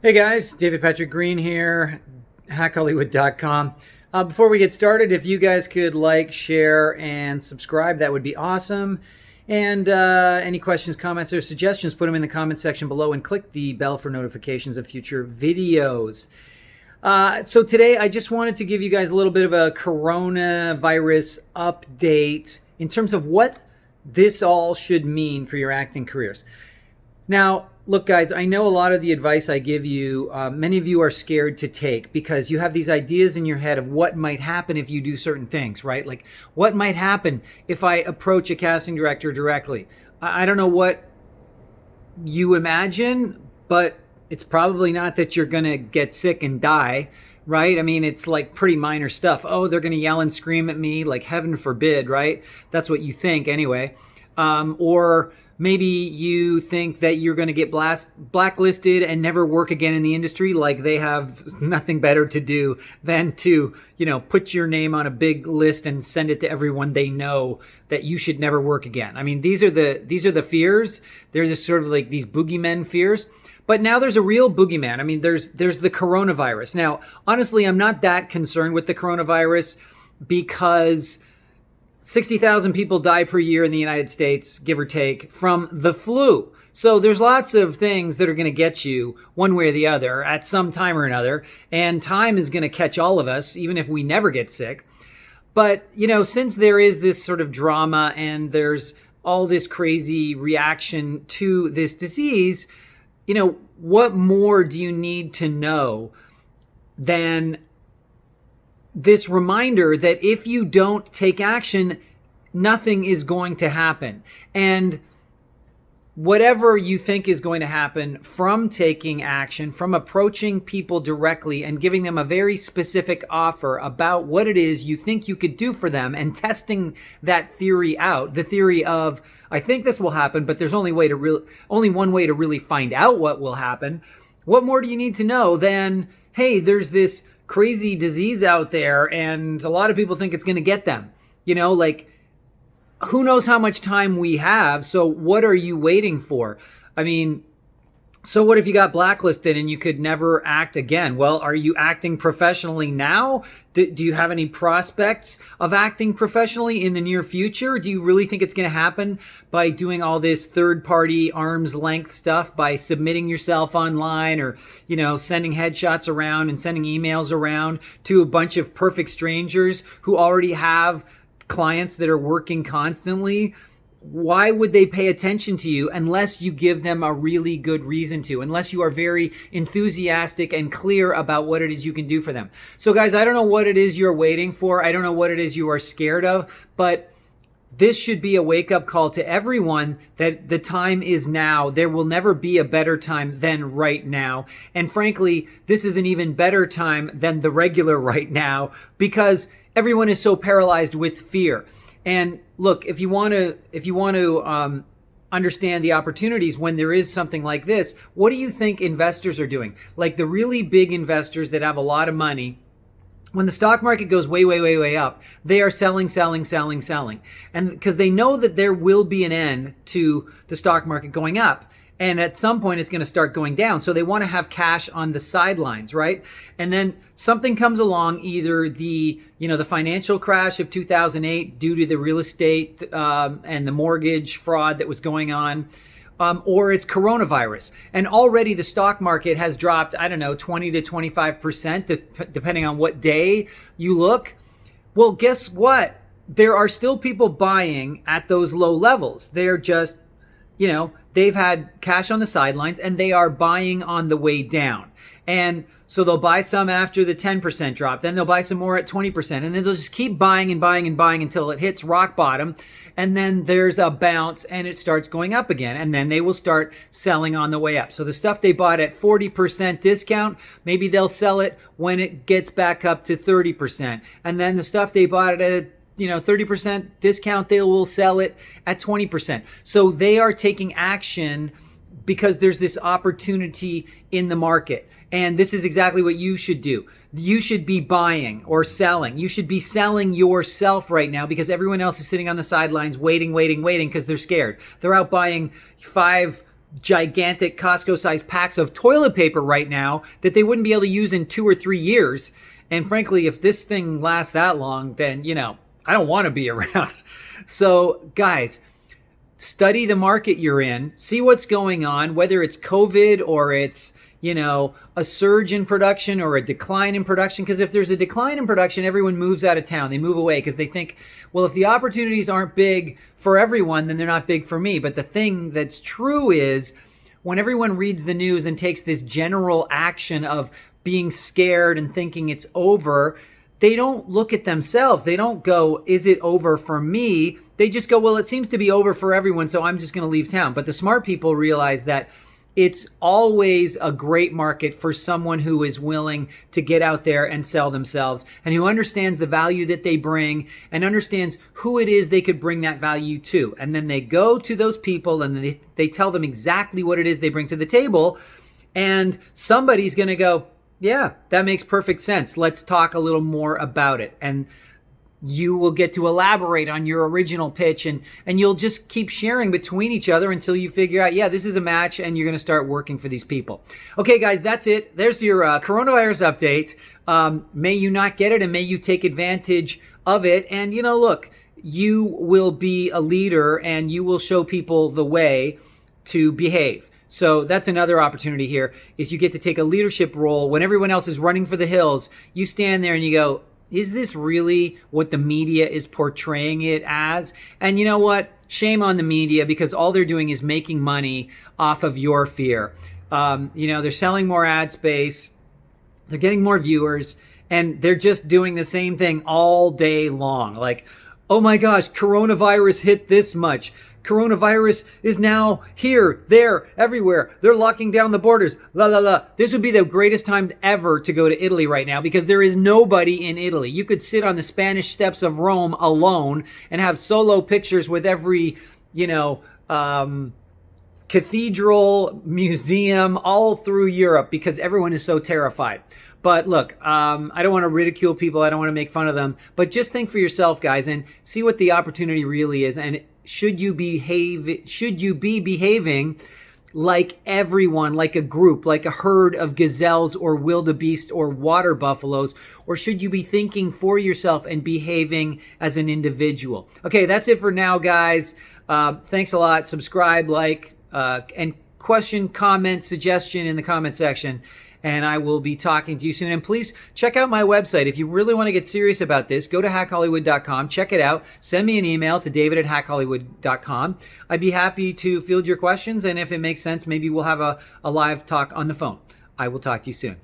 Hey guys, David Patrick Green here, hackhollywood.com. Before we get started, if you guys could like, share, and subscribe, that would be awesome. And any questions, comments, or suggestions, put them in the comment section below and click the bell for notifications of future videos. So today I just wanted to give you guys a little bit of a coronavirus update in terms of what this all should mean for your acting careers. Now, look, guys, I know a lot of the advice I give you, many of you are scared to take because you have these ideas in your head of what might happen if you do certain things, right? Like, what might happen if I approach a casting director directly? I don't know what you imagine, but it's probably not that you're going to get sick and die, right? I mean, it's like pretty minor stuff. Oh, they're going to yell and scream at me, like heaven forbid, right? That's what you think anyway. Or maybe you think that you're going to get blacklisted and never work again in the industry, like they have nothing better to do than to, put your name on a big list and send it to everyone they know that you should never work again. I mean, these are the fears. They're just sort of like these boogeymen fears. But now there's a real boogeyman. I mean, there's the coronavirus. Now, honestly, I'm not that concerned with the coronavirus because 60,000 people die per year in the United States, give or take, from the flu. So there's lots of things that are going to get you one way or the other at some time or another. And time is going to catch all of us, even if we never get sick. But, since there is this sort of drama and there's all this crazy reaction to this disease, what more do you need to know than this reminder that if you don't take action, nothing is going to happen. And whatever you think is going to happen from taking action, from approaching people directly and giving them a very specific offer about what it is you think you could do for them and testing that theory out, the theory of, I think this will happen, but there's only one way to really find out what will happen. What more do you need to know than, hey, there's this crazy disease out there and a lot of people think it's going to get them, who knows how much time we have. So what are you waiting for? I mean, so what if you got blacklisted and you could never act again? Well, are you acting professionally now? Do you have any prospects of acting professionally in the near future? Do you really think it's going to happen by doing all this third-party arm's length stuff, by submitting yourself online or, sending headshots around and sending emails around to a bunch of perfect strangers who already have clients that are working constantly? Why would they pay attention to you unless you give them a really good reason to, unless you are very enthusiastic and clear about what it is you can do for them? So guys, I don't know what it is you're waiting for. I don't know what it is you are scared of, but this should be a wake-up call to everyone that the time is now. There will never be a better time than right now. And frankly, this is an even better time than the regular right now because everyone is so paralyzed with fear. And look, if you want to understand the opportunities when there is something like this, what do you think investors are doing? Like the really big investors that have a lot of money, when the stock market goes way, way, way, way up, they are selling. And because they know that there will be an end to the stock market going up. And at some point, it's going to start going down. So they want to have cash on the sidelines, right? And then something comes along, either the financial crash of 2008 due to the real estate and the mortgage fraud that was going on, or it's coronavirus. And already the stock market has dropped, 20 to 25%, depending on what day you look. Well, guess what? There are still people buying at those low levels. They're just they've had cash on the sidelines and they are buying on the way down. And so they'll buy some after the 10% drop. Then they'll buy some more at 20%. And then they'll just keep buying and buying and buying until it hits rock bottom. And then there's a bounce and it starts going up again. And then they will start selling on the way up. So the stuff they bought at 40% discount, maybe they'll sell it when it gets back up to 30%. And then the stuff they bought at a 30% discount, they will sell it at 20%. So they are taking action because there's this opportunity in the market. And this is exactly what you should do. You should be buying or selling. You should be selling yourself right now because everyone else is sitting on the sidelines waiting because they're scared. They're out buying 5 gigantic Costco-sized packs of toilet paper right now that they wouldn't be able to use in 2 or 3 years. And frankly, if this thing lasts that long, then, I don't want to be around. So, guys, study the market you're in, see what's going on, whether it's COVID or it's, a surge in production or a decline in production. Because if there's a decline in production, everyone moves out of town. They move away because they think, well, if the opportunities aren't big for everyone, then they're not big for me. But the thing that's true is when everyone reads the news and takes this general action of being scared and thinking it's over, they don't look at themselves. They don't go, is it over for me? They just go, well, it seems to be over for everyone, so I'm just going to leave town. But the smart people realize that it's always a great market for someone who is willing to get out there and sell themselves and who understands the value that they bring and understands who it is they could bring that value to. And then they go to those people and they tell them exactly what it is they bring to the table. And somebody's going to go, yeah, that makes perfect sense. Let's talk a little more about it. And you will get to elaborate on your original pitch and you'll just keep sharing between each other until you figure out, yeah, this is a match, and you're going to start working for these people. Okay, guys, that's it. There's your coronavirus update. May you not get it, and may you take advantage of it. And, look, you will be a leader and you will show people the way to behave. So that's another opportunity here, is you get to take a leadership role when everyone else is running for the hills. You stand there and you go, is this really what the media is portraying it as? And you know what? Shame on the media, because all they're doing is making money off of your fear. They're selling more ad space, they're getting more viewers, and they're just doing the same thing all day long. Like, oh my gosh, coronavirus hit this much. Coronavirus is now here, there, everywhere. They're locking down the borders. La, la, la. This would be the greatest time ever to go to Italy right now, because there is nobody in Italy. You could sit on the Spanish steps of Rome alone and have solo pictures with every, cathedral, museum, all through Europe, because everyone is so terrified. But look, I don't want to ridicule people. I don't want to make fun of them. But just think for yourself, guys, and see what the opportunity really is. And should you be behaving like everyone, like a group, like a herd of gazelles or wildebeest or water buffaloes? Or should you be thinking for yourself and behaving as an individual? Okay, that's it for now, guys. Thanks a lot. Subscribe, like, and question, comment, suggestion in the comment section. And I will be talking to you soon. And please check out my website. If you really want to get serious about this, go to hackhollywood.com. Check it out. Send me an email to david@hackhollywood.com. I'd be happy to field your questions. And if it makes sense, maybe we'll have a live talk on the phone. I will talk to you soon.